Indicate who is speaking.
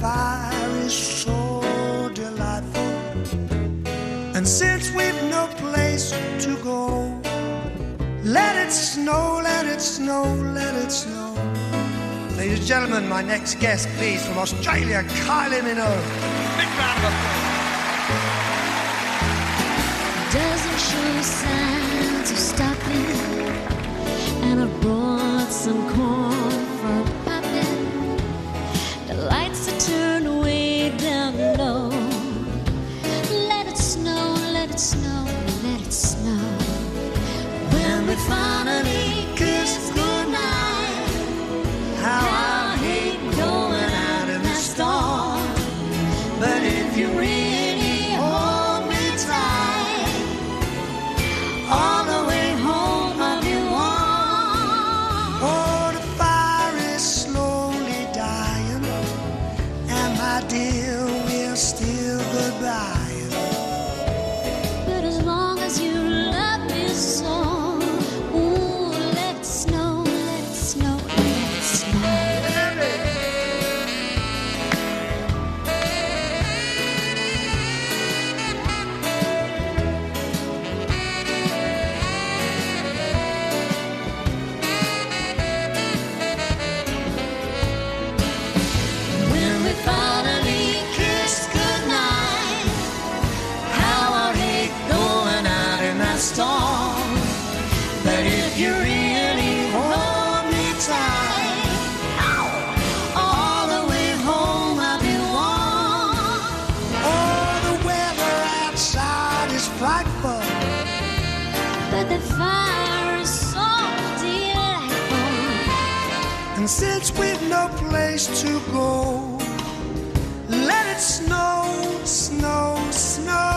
Speaker 1: fire is so delightful. And since we've no place to go, let it snow, let it snow, let it snow. Ladies and gentlemen, my next guest, please, from Australia, Kylie Minogue. Big round of applause.
Speaker 2: Doesn't show signs of stopping, and I brought some corn for popping. The lights are turned way down low. Let it snow, let it snow, let it snow. When we finally kiss goodnight, how I hate going out in the storm. But if you really hold me tight, all the way home I'll be warm.
Speaker 1: Oh, the fire is slowly dying, and my dear, we're still goodbye.
Speaker 2: But as long as you love me so, ooh, let it snow, let it snow, let it snow. When we finally kiss goodnight, how I hate going out in that storm. But if you really hold me tight, all the way home I'll be warm.
Speaker 1: Oh, the weather outside is frightful,
Speaker 2: But the fire is so delightful.
Speaker 1: and since we've no place to go, let it snow, snow, snow.